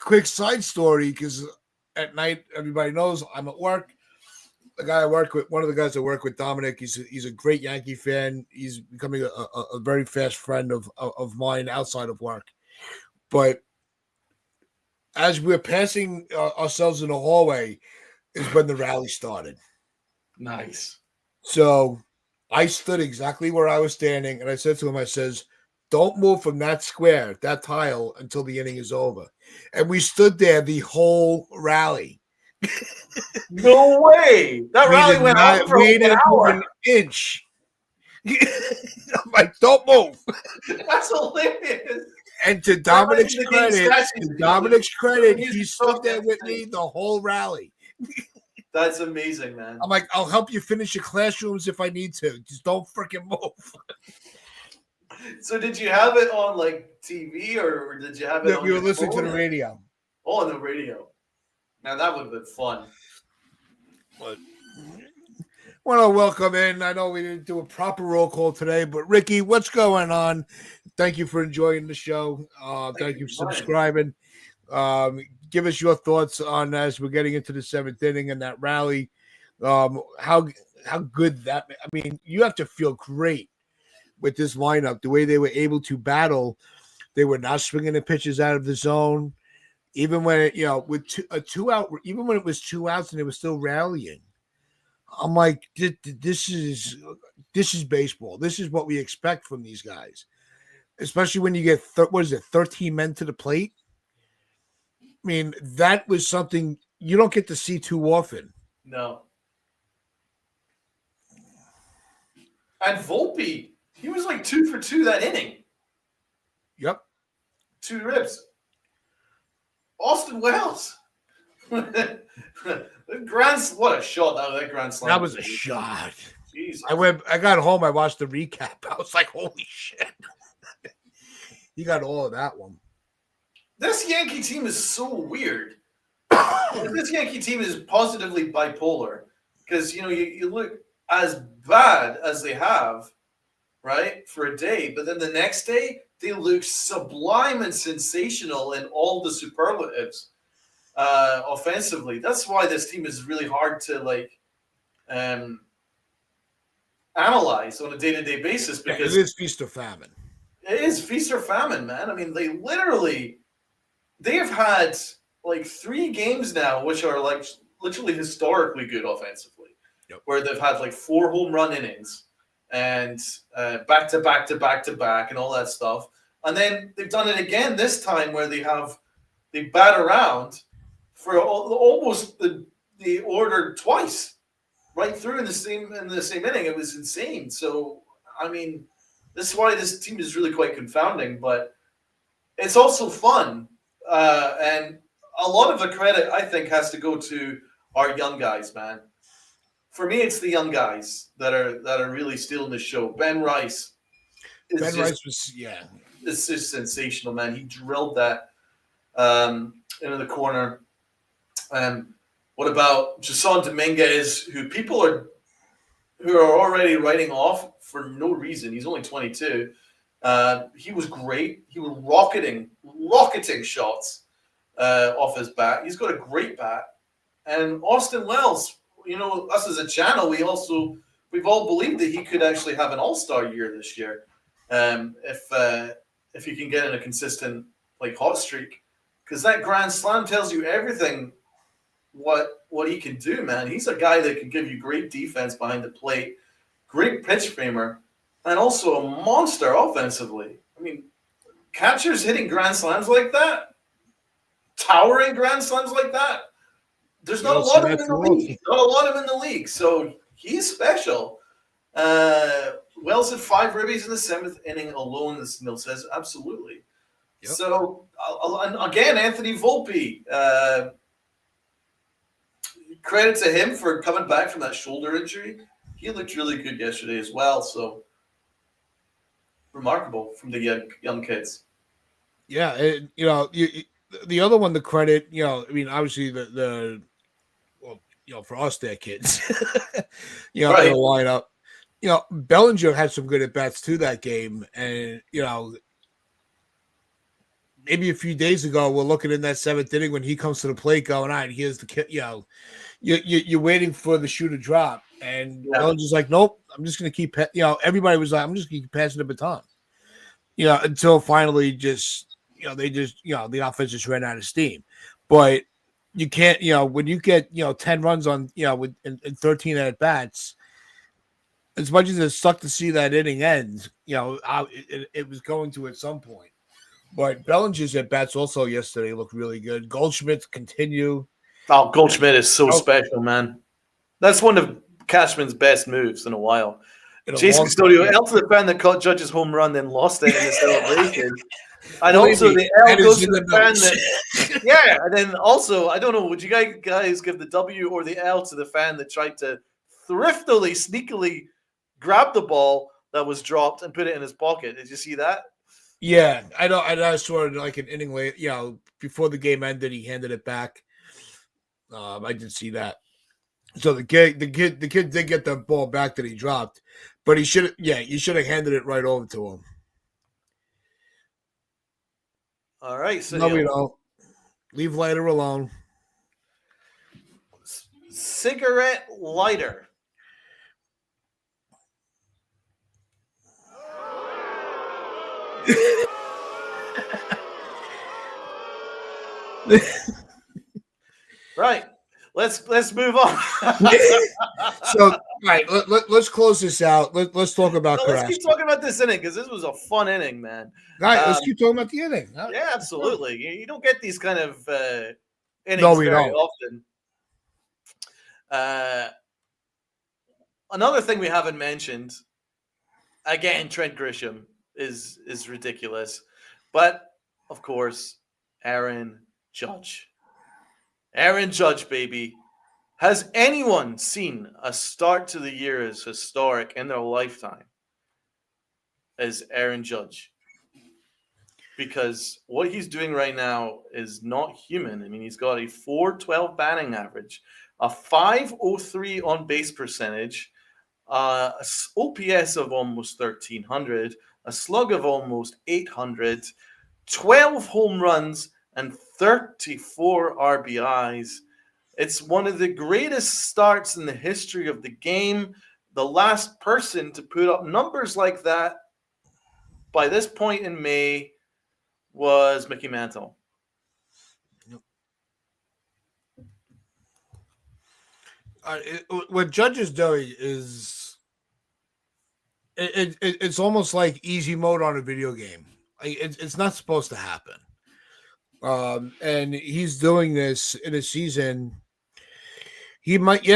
quick side story, because at night, everybody knows I'm at work. One of the guys I work with, Dominic, he's a great Yankee fan. He's becoming a very fast friend of mine outside of work. But as we're passing ourselves in the hallway is when the rally started. Nice. So I stood exactly where I was standing, and I said to him, I says, don't move from that square, that tile, until the inning is over. And we stood there the whole rally. No way. That rally went on for an hour. An inch. I'm like, don't move. That's hilarious. And to Dominic's credit, he stood there with me the whole rally. That's amazing, man. I'm like, I'll help you finish your classrooms if I need to. Just don't freaking move. So did you have it on like TV, or did you have it on we were listening to the radio. Oh, on the radio. Now that would have been fun. But Want to welcome in. I know we didn't do a proper roll call today, but Ricky, what's going on? Thank you for enjoying the show. Thank you for subscribing. Give us your thoughts on as we're getting into the seventh inning and that rally. How good that? I mean, you have to feel great with this lineup. The way they were able to battle, they were not swinging the pitches out of the zone, even when with a 2-out, even when it was 2 outs and they were still rallying. I'm like, this is baseball. This is what we expect from these guys, especially when you get 13 men to the plate. I mean, that was something you don't get to see too often. No. And Volpe, he was like 2 for 2 that inning. Yep. 2 ribs. Austin Wells. What a shot that grand slam. That was a shot. Jesus. I got home, I watched the recap. I was like, holy shit. He got all of that one. This Yankee team is so weird. This Yankee team is positively bipolar because you look as bad as they have, right, for a day, but then the next day they look sublime and sensational in all the superlatives offensively. That's why this team is really hard to analyze on a day-to-day basis because it is feast or famine. It is feast or famine, man. I mean, they have had like 3 games now, which are like literally historically good offensively, where they've had like 4 home run innings and back to back to back to back and all that stuff. And then they've done it again this time where they bat around for almost the order twice, right through in the same inning. It was insane. So I mean, this is why this team is really quite confounding, but it's also fun. And a lot of the credit, I think, has to go to our young guys, man. For me, it's the young guys that are really stealing the show. Ben Rice is just sensational, man. He drilled that into the corner. What about Jason Dominguez, who people are already writing off for no reason? He's only 22. He was great. He was rocketing shots off his bat. He's got a great bat. And Austin Wells, us as a channel, we've all believed that he could actually have an all-star year this year if he can get in a consistent hot streak. Because that grand slam tells you everything what he can do, man. He's a guy that can give you great defense behind the plate, great pitch framer, and also a monster offensively. I mean, catchers hitting grand slams like that, towering grand slams like that, there's not a lot of them in the league. Not a lot of them in the league. So he's special. Wells had 5 ribbies in the 7th inning alone, as Neil says. Absolutely. Yep. So, again, Anthony Volpe, credit to him for coming back from that shoulder injury. He looked really good yesterday as well. So, remarkable from the young kids. Yeah, the other one, the credit, I mean, obviously for us, they're kids, right. In the lineup. Bellinger had some good at bats too that game, and maybe a few days ago, we're looking in that 7th inning when he comes to the plate, going, "All right, here's the kid." You're waiting for the shoe to drop, and Bellinger's like, "Nope, I'm just going to keep." Everybody was like, "I'm just going to keep passing the baton." Until finally, the offense just ran out of steam. But you can't, when you get 10 runs on, with and 13 at bats. As much as it sucked to see that inning end, it was going to at some point. But Bellinger's at bats also yesterday looked really good. Goldschmidt's continue. Oh, Goldschmidt is so special, man. That's one of Cashman's best moves in a while. Jason Custodio, L to the fan that caught Judge's home run, then lost it in the celebration. And also the L goes to the fan that, and then also, I don't know, would you guys give the W or the L to the fan that tried to thriftily, sneakily grab the ball that was dropped and put it in his pocket? Did you see that? Yeah, I saw it like an inning later, before the game ended, he handed it back. I did see that. So the kid did get the ball back that he dropped, but you should have handed it right over to him. All right, so No, we don't. Leave Leiter alone. cigarette lighter. Right. Let's move on. So, all right, let's close this out. Let's talk about No, let's keep Carrasco. talking about this inning because this was a fun inning, man. All right, let's keep talking about the inning. Yeah, absolutely. You don't get these kind of innings No, we very don't. often. Another thing we haven't mentioned, again, Trent Grisham is ridiculous, but of course, Aaron Judge. Aaron Judge, baby. Has anyone seen a start to the year as historic in their lifetime as Aaron Judge? Because what he's doing right now is not human. I mean, he's got a 412 batting average, a 503 on base percentage, OPS of almost 1,300, a slug of almost 800, 12 home runs, and 34 RBIs. It's one of the greatest starts in the history of the game. The last person to put up numbers like that by this point in May was Mickey Mantle. What Judge is doing is it's almost like easy mode on a video game. It's not supposed to happen. And he's doing this in a season. He might,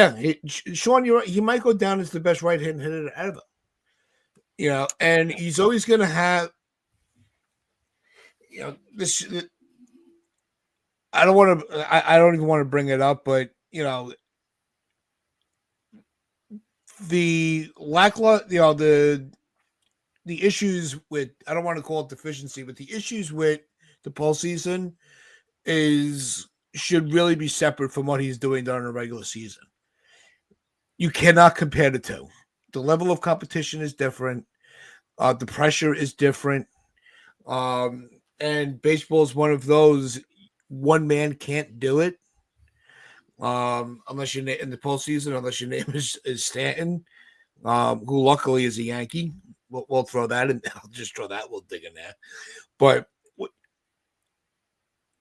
Sean, you're right. He might go down as the best right-hand hitter ever. And he's always going to have, this. I don't want to. I don't even want to bring it up, but the lackluster, the issues with, I don't want to call it deficiency, but the issues with the postseason should really be separate from what he's doing during the regular season. You cannot compare the two. The level of competition is different. The pressure is different. And baseball is one of those, one man can't do it. Unless you're in the postseason, unless your name is Stanton, who luckily is a Yankee. We'll throw that in. I'll just throw that little dig in there. But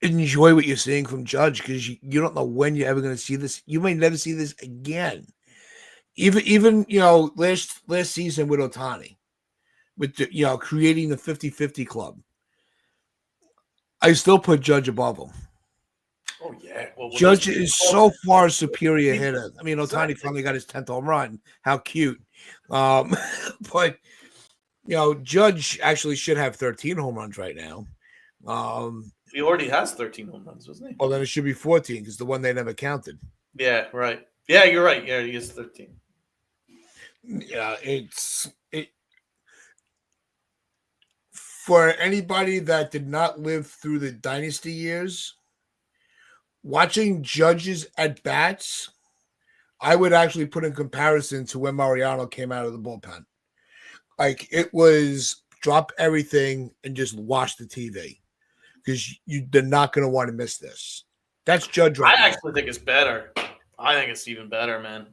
enjoy what you're seeing from Judge, because you don't know when you're ever going to see this. You may never see this again. Even last season with Ohtani, with creating the 50-50 club, I still put Judge above him. Oh yeah, Judge is so far superior hitter. I mean, Ohtani finally got his 10th home run. How cute! But Judge actually should have 13 home runs right now. He already has 13 home runs, doesn't he? Well, then it should be 14 because the one they never counted. Yeah, right. Yeah, you're right. Yeah, he is 13. Yeah, for anybody that did not live through the dynasty years, watching Judge's at bats, I would actually put in comparison to when Mariano came out of the bullpen. Like, it was drop everything and just watch the TV, because they're not going to want to miss this. That's Judge right now. I actually think it's better. I think it's even better, man.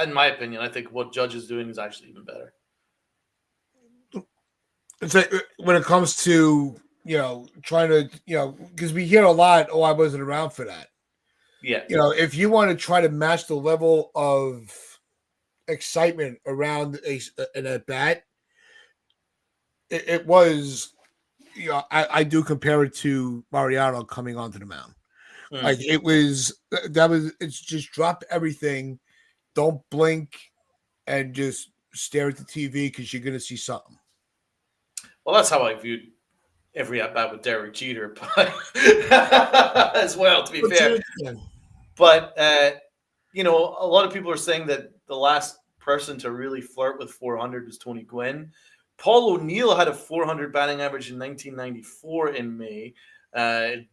In my opinion, I think what Judge is doing is actually even better. It's like when it comes to, trying to, because we hear a lot, I wasn't around for that. Yeah. If you want to try to match the level of excitement around an at bat, it was, I do compare it to Mariano coming onto the mound. Like, it's just drop everything, don't blink, and just stare at the TV, because you're going to see something. Well, that's how I viewed every at bat with Derek Jeter, but as well, to be fair. But a lot of people are saying that the last person to really flirt with 400 was Tony Gwynn. Paul O'Neill had a 400 batting average in 1994 in May. The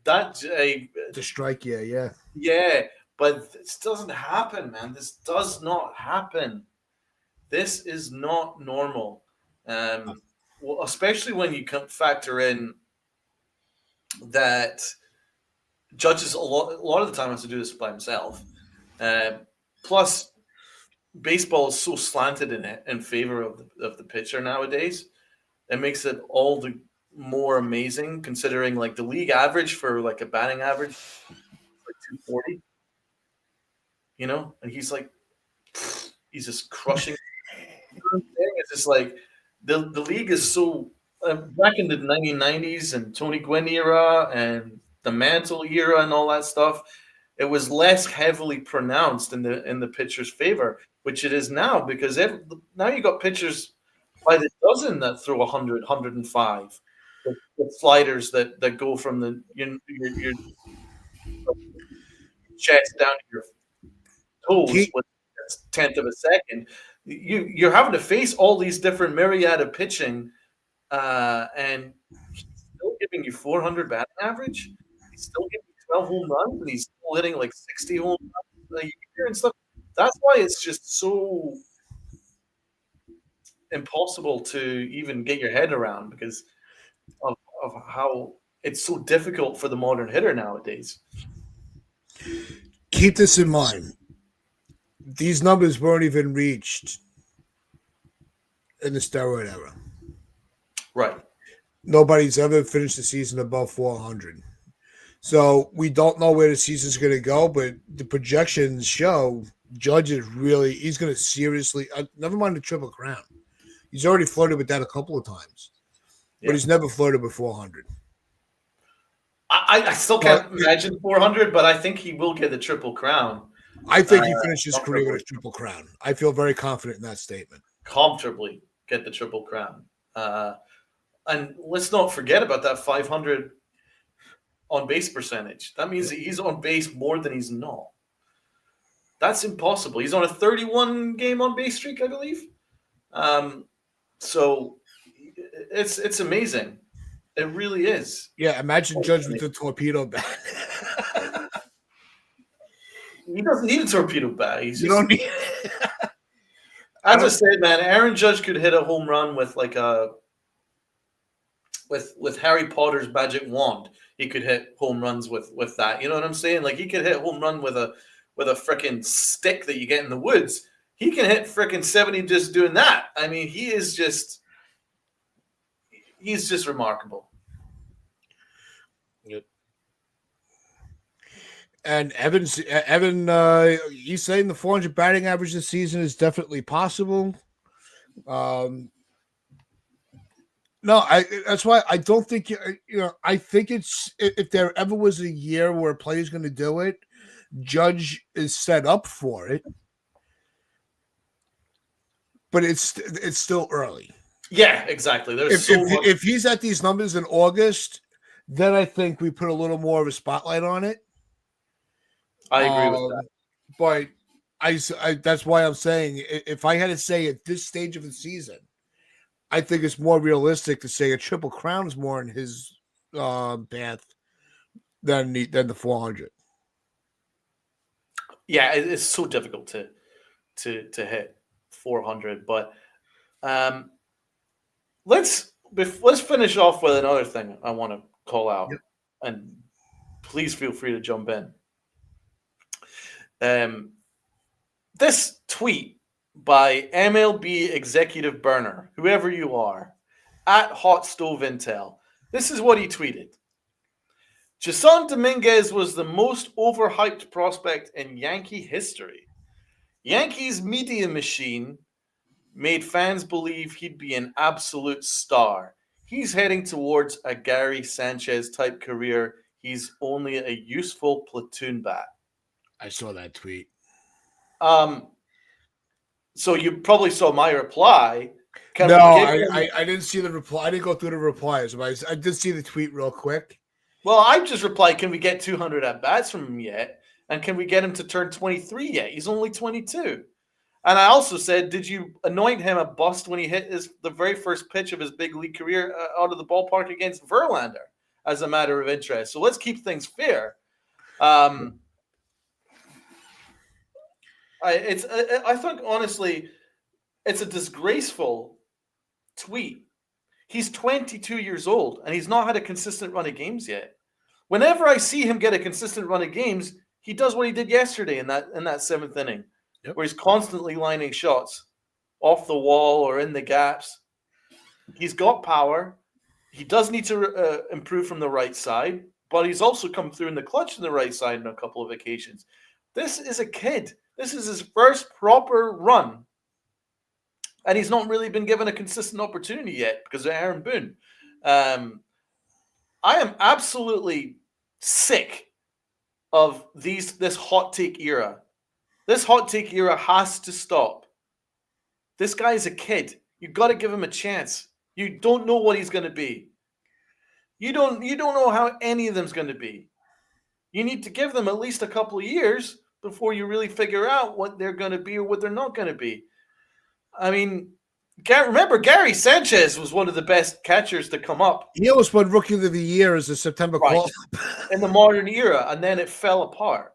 strike, yeah. Yeah, But this doesn't happen, man. This does not happen. This is not normal. Well, especially when you factor in that Judge a lot of the time has to do this by himself. Plus, baseball is so slanted in favor of the pitcher nowadays. It makes it all the more amazing, considering like the league average for like a batting average, like 240. And he's just crushing. It's just like the league is so back in the 1990s and Tony Gwynn era and the Mantle era and all that stuff. It was less heavily pronounced in the pitcher's favor, which it is now because now you got pitchers by the dozen that throw 100, 105 with sliders that go from your chest down to your toes with a tenth of a second. You're having to face all these different myriad of pitching, and he's still giving you 400 batting average. He's still giving you 12 home runs, and he's still hitting like 60 home runs a year and stuff. That's why it's just so impossible to even get your head around because of how it's so difficult for the modern hitter nowadays. Keep this in mind. These numbers weren't even reached in the steroid era. Right. Nobody's ever finished the season above 400. So we don't know where the season's going to go, but the projections show Judge is he's going to seriously, never mind the Triple Crown. He's already flirted with that a couple of times, but he's never flirted with 400. I still can't imagine 400, but I think he will get the Triple Crown. I think he finished his career with a Triple Crown. I feel very confident in that statement. Comfortably get the Triple Crown. And let's not forget about that 500 on base percentage. That means that he's on base more than he's not. That's impossible. He's on a 31 game on base streak, I believe. So it's amazing. It really is. Yeah, imagine Judge with the torpedo bat. He doesn't need a torpedo bat. You don't need. As I said, man, Aaron Judge could hit a home run with like with Harry Potter's magic wand. He could hit home runs with that. You know what I'm saying? Like he could hit home run with a freaking stick that you get in the woods. He can hit freaking 70 just doing that. I mean, he's just remarkable. Yep. And Evan, he's saying the 400 batting average this season is definitely possible. No, that's why I don't think I think it's if there ever was a year where a player's going to do it, Judge is set up for it. But it's still early. Yeah, exactly. If he's at these numbers in August, then I think we put a little more of a spotlight on it. I agree with that. But I that's why I'm saying if I had to say at this stage of the season, I think it's more realistic to say a Triple Crown is more in his path than the 400. Yeah, it's so difficult to hit 400. But let's finish off with another thing I want to call out, and please feel free to jump in. This tweet by MLB executive burner, whoever you are, at Hot Stove Intel. This is what he tweeted. Jason Dominguez was the most overhyped prospect in Yankee history. Yankees media machine made fans believe he'd be an absolute star. He's heading towards a Gary Sanchez type career. He's only a useful platoon bat. I saw that tweet. So you probably saw my reply. I didn't see the reply. I didn't go through the replies, but I did see the tweet real quick. Well, I just replied, can we get 200 at-bats from him yet? And can we get him to turn 23 yet? He's only 22. And I also said, did you anoint him a bust when he hit the very first pitch of his big league career out of the ballpark against Verlander as a matter of interest? So let's keep things fair. I think honestly, it's a disgraceful tweet. He's 22 years old and he's not had a consistent run of games yet. Whenever I see him get a consistent run of games, he does what he did yesterday in that seventh inning, where he's constantly lining shots off the wall or in the gaps. He's got power. He does need to improve from the right side, but he's also come through in the clutch on the right side on a couple of occasions. This is a kid. This is his first proper run. And he's not really been given a consistent opportunity yet because of Aaron Boone. I am absolutely sick of this hot take era. This hot take era has to stop. This guy is a kid. You've got to give him a chance. You don't know what he's going to be. You don't know how any of them's going to be. You need to give them at least a couple of years before you really figure out what they're going to be or what they're not going to be. I mean, remember Gary Sanchez was one of the best catchers to come up. He almost won Rookie of the Year as a September call in the modern era, and then it fell apart.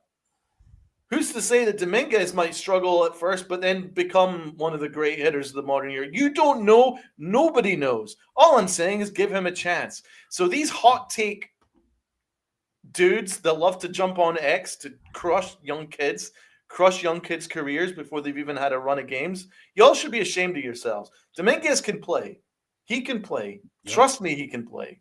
Who's to say that Dominguez might struggle at first, but then become one of the great hitters of the modern era? You don't know. Nobody knows. All I'm saying is give him a chance. So these hot take dudes that love to jump on X to crush young kids careers before they've even had a run of games, y'all should be ashamed of yourselves. Dominguez can play. He can play. Yep. Trust me, he can play.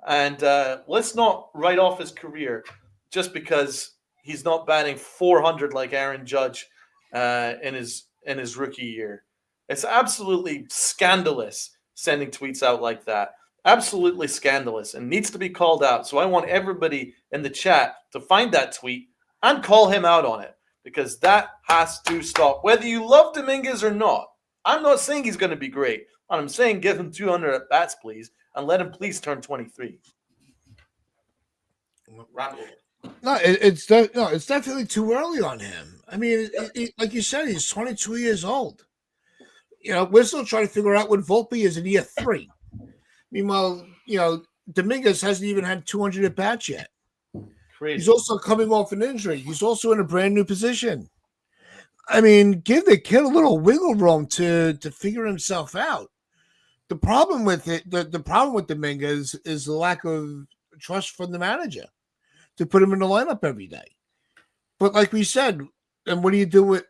And let's not write off his career just because he's not batting 400 like Aaron Judge in his rookie year. It's absolutely scandalous sending tweets out like that. Absolutely scandalous and needs to be called out. So I want everybody in the chat to find that tweet and call him out on it, because that has to stop. Whether you love Dominguez or not, I'm not saying he's going to be great. I'm saying give him 200 at bats, please, and let him please turn 23. No, it's definitely too early on him. I mean, like you said, he's 22 years old. You know, we're still trying to figure out what Volpe is in year 3. Meanwhile, you know, Dominguez hasn't even had 200 at bats yet. Crazy. He's also coming off an injury. He's also in a brand new position. I mean, give the kid a little wiggle room to figure himself out. The problem with it, the problem with Dominguez is the lack of trust from the manager to put him in the lineup every day. But like we said, and what do you do with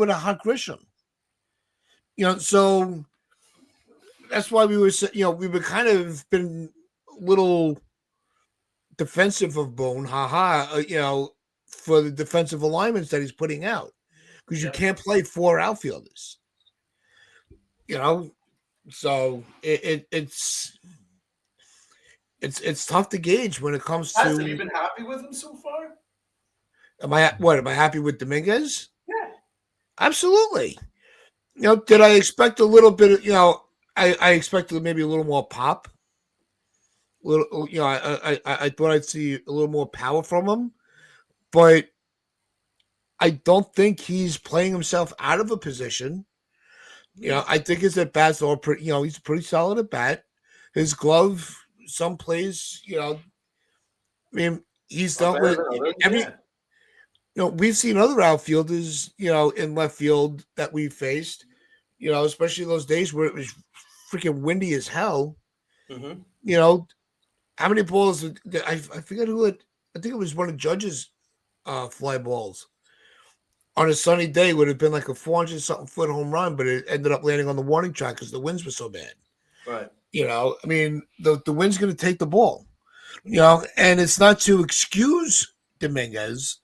a Hot Grisham? You know, so that's why we were kind of been a little defensive of Boone, you know, for the defensive alignments that he's putting out, because you can't play 4 outfielders, you know. So it's tough to gauge when it comes to. Have you been happy with him so far? Am I happy with Dominguez? Yeah, absolutely. You know, did I expect a little bit of, you know, I expected maybe a little more pop. Little, you know, I thought I'd see a little more power from him, but I don't think he's playing himself out of a position. You know, I think his at bats are pretty. You know, he's pretty solid at bat. His glove, some plays, you know, I mean, he's dealt with every. You know, we've seen other outfielders, you know, in left field that we faced. You know, especially those days where it was freaking windy as hell. Mm-hmm. You know, how many balls? I forget who it. I think it was one of Judge's fly balls. On a sunny day, would have been like a 400-something foot home run, but it ended up landing on the warning track because the winds were so bad. Right. You know, I mean, the wind's going to take the ball. You know, and it's not to excuse Dominguez,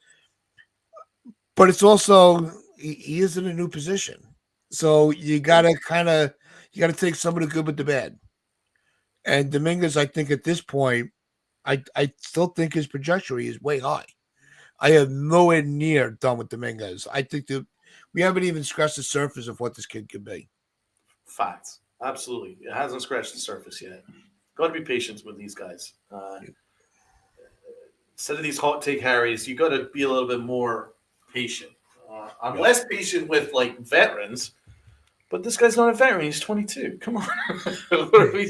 but it's also he is in a new position, so you gotta take some of the good with the bad. And Dominguez, I think at this point, I still think his trajectory is way high. I am nowhere near done with Dominguez. I think that we haven't even scratched the surface of what this kid could be. Facts. Absolutely. It hasn't scratched the surface yet. Got to be patient with these guys. Instead of these hot take Harrys, you got to be a little bit more patient. I'm less patient with, like, veterans, but this guy's not a veteran. He's 22. Come on. What are you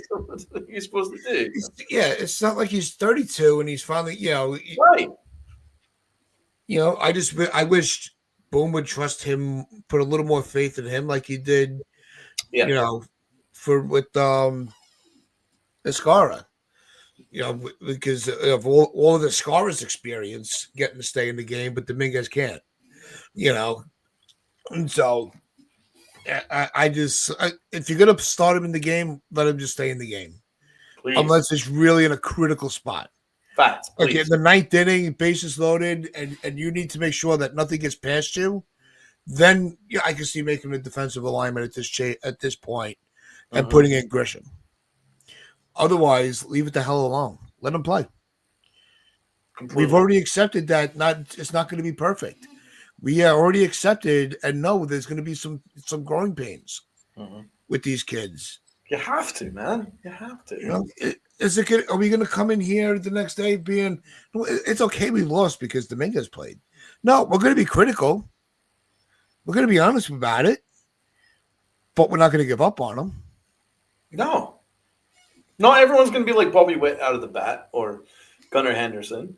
supposed to do? Yeah, it's not like he's 32 and he's finally, you know. Right. You know, I wished Boone would trust him, put a little more faith in him, like he did, Yeah. with Escara. Because of all of the Escara's experience getting to stay in the game, but Dominguez can't. And so if you're gonna start him in the game, let him just stay in the game, Please. unless it's really in a critical spot. Facts, please. Like in the ninth inning, bases loaded, and you need to make sure that nothing gets past you. Then I can see making a defensive alignment at this point and putting in Grisham. Otherwise, leave it the hell alone. Let him play. Completely. We've already accepted that it's not going to be perfect. We already accepted and know there's going to be some growing pains with these kids. You have to, man. You have to. Are we going to come in here the next day being, it's okay we lost because Dominguez played? No, we're going to be critical. We're going to be honest about it, but we're not going to give up on them. No. Not everyone's going to be like Bobby Witt out of the bat or Gunnar Henderson.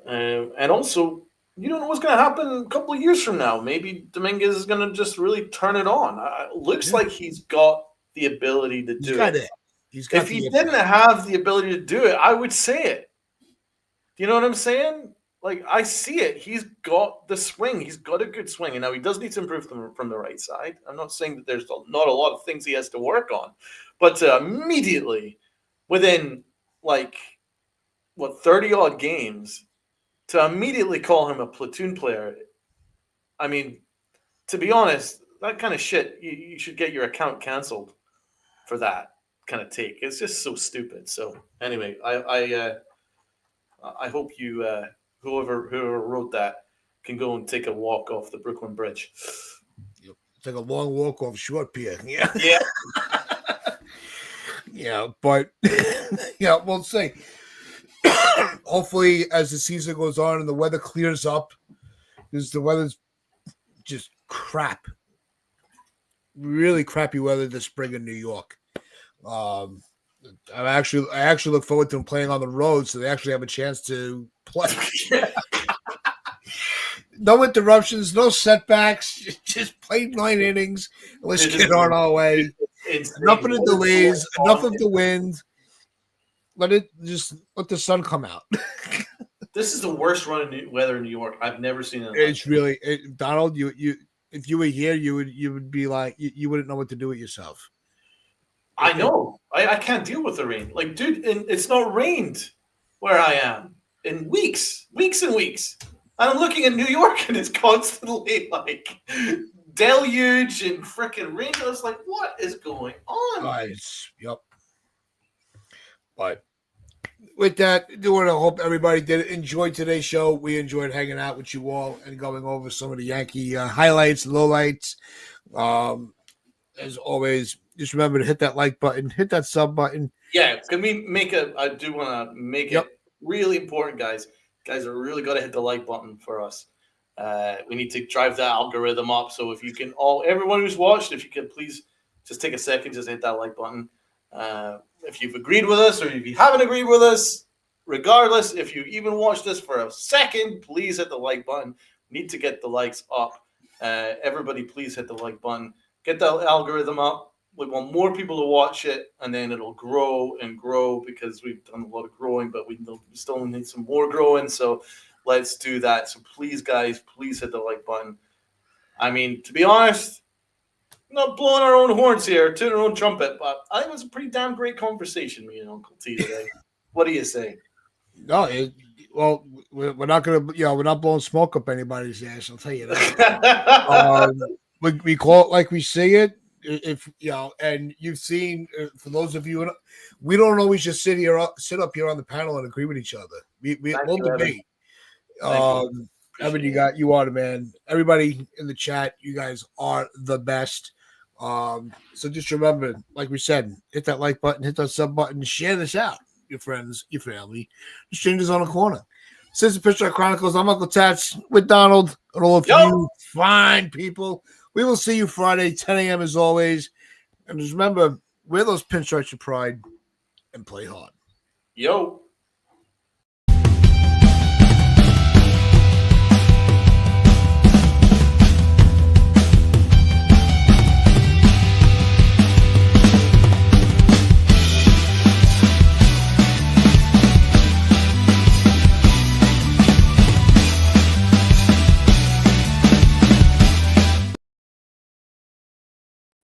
And also, you don't know what's going to happen a couple of years from now. Maybe Dominguez is going to just really turn it on. Looks like he's got the ability to do it. If he didn't have the ability to do it, I would say it. You know what I'm saying? Like, I see it. He's got the swing. He's got a good swing. And now he does need to improve from the right side. I'm not saying that there's not a lot of things he has to work on. But immediately, within, 30-odd games, to immediately call him a platoon player, I mean, to be honest, that kind of shit, you should get your account canceled for that kind of take. It's just so stupid. So anyway, I hope you whoever wrote that can go and take a walk off the Brooklyn Bridge. It's like a long walk off Short Pier. Yeah. Yeah. But we'll see. Hopefully, as the season goes on and the weather clears up, because the weather's just crap, really crappy weather this spring in New York. I actually look forward to them playing on the road, so they actually have a chance to play. No interruptions, no setbacks. Just play 9 innings. Let's get on our way. Enough of the delays. Enough of the wind. Let the sun come out. This is the worst run of weather in New York I've never seen. It's really Donald. You if you were here, you would be like you wouldn't know what to do with yourself. I know. I can't deal with the rain. Like, dude, it's not rained where I am in weeks and weeks. I'm looking at New York and it's constantly like deluge and freaking rain. I was like, what is going on? Yep. But with that, I do want to hope everybody did enjoy today's show. We enjoyed hanging out with you all and going over some of the Yankee highlights, lowlights. As always, just remember to hit that like button, hit that sub button. Yeah, can we make I do want to make it really important, guys. Guys are really got to hit the like button for us. We need to drive that algorithm up. So if you can everyone who's watched, if you can please just take a second, just hit that like button. If you've agreed with us or if you haven't agreed with us, regardless, if you even watched this for a second, please hit the like button. We need to get the likes up. Everybody, please hit the like button. Get the algorithm up. We want more people to watch it, and then it'll grow and grow because we've done a lot of growing, but we still need some more growing. So let's do that. So please, guys, please hit the like button. I mean, to be honest, not blowing our own horns here, tooting our own trumpet, but I think it was a pretty damn great conversation, me and Uncle T today. What do you say? No, we're not gonna, we're not blowing smoke up anybody's ass. I'll tell you that. We call it like we see it. If and you've seen, for those of you, we don't always just sit up here on the panel and agree with each other. We'll debate. Evan, you are the man. Everybody in the chat, you guys are the best. So just remember, like we said, hit that like button, hit that sub button, share this out. Your friends, your family, the strangers on the corner. Since the Pitch Chronicles, I'm Uncle Tats with Donald and all of you fine people. We will see you Friday, 10 a.m. as always. And just remember, wear those pinstripes of pride and play hard. Yo.